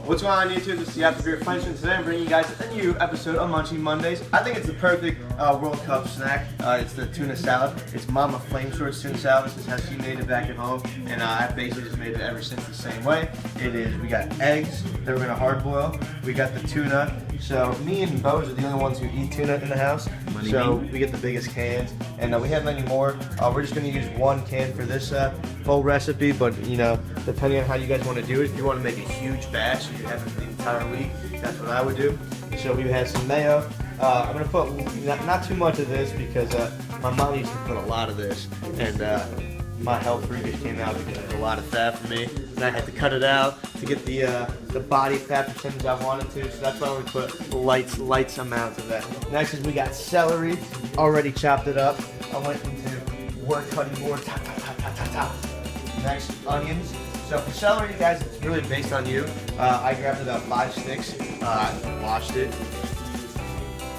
What's going on YouTube? This is the After Beer Flamesword. Today I'm bringing you guys a new episode of Munchie Mondays. I think it's the perfect World Cup snack. It's the tuna salad. It's Mama Flamesword's tuna salad. This is how she made it back at home, and I basically just made it ever since the same way. It is, we got eggs that we're gonna hard boil. We got the tuna. So me and Bose are the only ones who eat tuna in the house. So we get the biggest cans, and we have many more. We're just gonna use one can for this whole recipe, but you know, depending on how you guys want to do it, if you want to make a huge batch so you have it for the entire week, that's what I would do. So we have some mayo. I'm gonna put not too much of this because my mom used to put a lot of this, and my health freak came out because there's a lot of fat for me, and I had to cut it out to get the body fat percentage I wanted to. So that's why we put light amounts of that. Next is we got celery, already chopped it up. I went into word cutting board. Next, onions. So for celery, guys, it's really based on you. I grabbed about 5 sticks, washed it,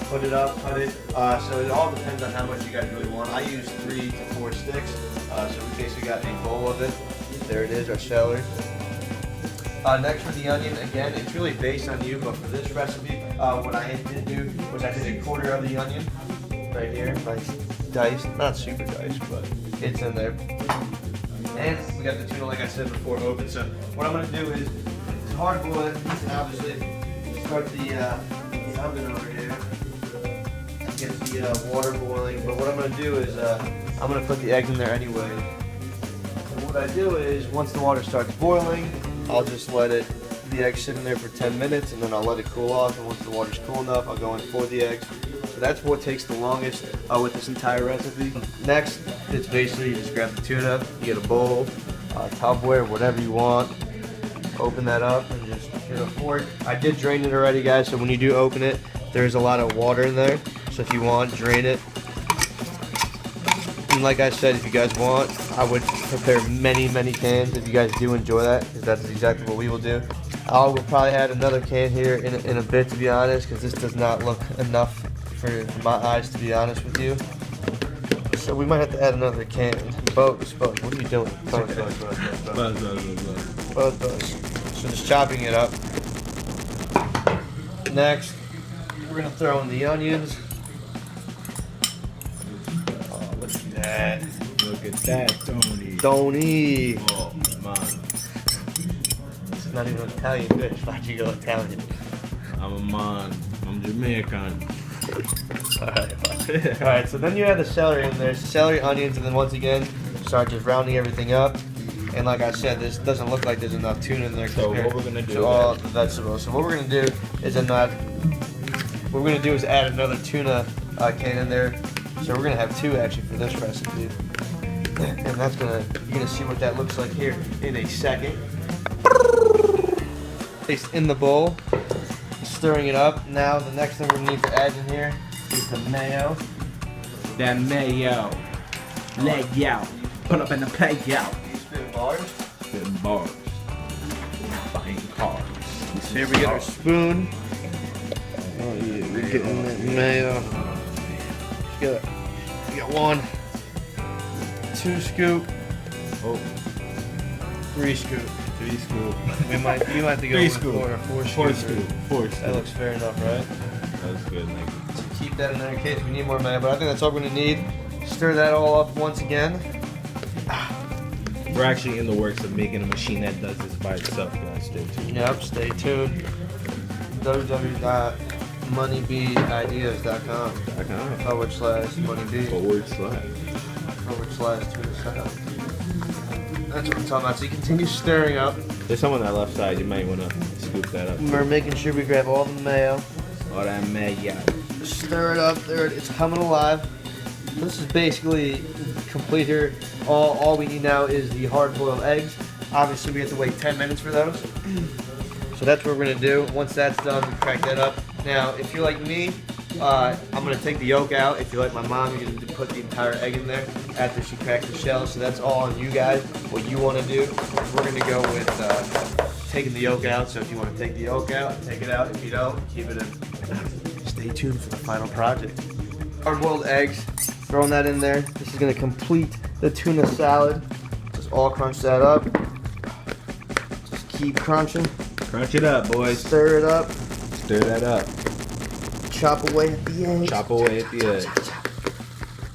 put it up, cut it. So it all depends on how much you guys really want. I use 3 to 4 sticks. So we basically got a bowl of it. There it is, our celery. Next for the onion, again, it's really based on you, but for this recipe, what I did do was I did a quarter of the onion right here, nice diced, not super diced, but it's in there. And we got the tuna, like I said before, open. So what I'm going to do is hard boil it, and obviously start the oven over here. Get the water boiling. But what I'm going to do is I'm going to put the eggs in there anyway. So what I do is once the water starts boiling, I'll just let the eggs sit in there for 10 minutes, and then I'll let it cool off. And once the water's cool enough, I'll go in for the eggs. So that's what takes the longest with this entire recipe. Next, it's basically you just grab the tuna, you get a bowl, Tupperware, whatever you want. Open that up and just get a fork. I did drain it already, guys, so when you do open it, there's a lot of water in there. So if you want, drain it. And like I said, if you guys want, I would prepare many cans if you guys do enjoy that, because that's exactly what we will do. I will probably add another can here in a bit, to be honest, because this does not look enough for my eyes, to be honest with you. So we might have to add another can. Buzz, what are you doing? Buzz. So just chopping it up. Next, we're gonna throw in the onions. Oh, look at that. Look at that, Tony. Tony. Oh, man. This is not even Italian dish. Why'd you go Italian? I'm a man. I'm Jamaican. Alright, so then you add the celery in there. Celery, onions, and then once again, start just rounding everything up. And like I said, this doesn't look like there's enough tuna in there So compared what we're gonna do to all the vegetables. So what we're gonna do is add another tuna can in there. So we're gonna have 2 actually for this recipe. And that's you're gonna see what that looks like here in a second. It's in the bowl. Stirring it up. Now the next thing we need to add in here is the mayo. That mayo. Leg out. Put up in the plate out. You spin bars. Spin bars. Buying cars. So here we get our spoon. Oh yeah, we're getting that mayo. We got 1, 2 scoop. Oh. 3 scoop. 3 scoop. You might have to go 3 with scoop. 4 or 4 4 scoop. scoop. 4 scoop. That looks fair enough, right? That's good, nigga. So keep that in there in case we need more mayo, but I think that's all we're gonna need. Stir that all up once again. We're actually in the works of making a machine that does this by itself, guys. Stay tuned. Yep, stay tuned. www.moneybeideas.com /moneybee/tuna salad. That's what I'm talking about. So you continue stirring up. There's some on that left side. You might want to scoop that up. We're making sure we grab all the mayo. All that mayo. Stir it up. There, it's coming alive. This is basically complete here. All we need now is the hard-boiled eggs. Obviously, we have to wait 10 minutes for those. So that's what we're gonna do. Once that's done, we crack that up. Now, if you're like me, I'm gonna take the yolk out. If you're like my mom, you're gonna put the entire egg in there after she cracks the shell. So that's all on you guys, what you wanna do. We're gonna go with taking the yolk out. So if you wanna take the yolk out, take it out. If you don't, keep it in. Stay tuned for the final project. Hard-boiled eggs, throwing that in there. This is gonna complete the tuna salad. Just all crunch that up. Just keep crunching. Crunch it up, boys. Stir it up. Stir that up. Chop away at the edge. Chop away at the edge.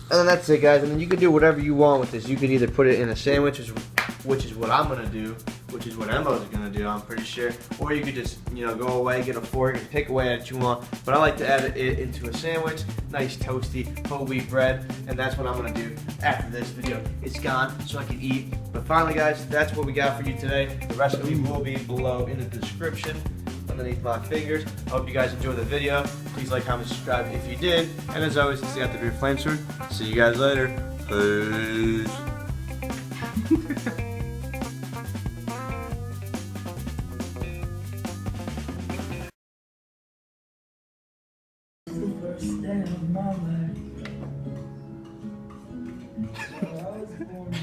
And then that's it, guys. And then you can do whatever you want with this. You could either put it in a sandwich, which is what I'm gonna do, which is what Emma's gonna do, I'm pretty sure. Or you could just, you know, go away, get a fork, and pick away at what you want. But I like to add it into a sandwich, nice toasty whole wheat bread, and that's what I'm gonna do after this video. It's gone, so I can eat. But finally, guys, that's what we got for you today. The recipe will be below in the description, underneath my fingers. I hope you guys enjoyed the video. Please like, comment, subscribe if you did. And as always, it's the Out the Beer Flamesword. See you guys later. Peace. First day of my life. I was born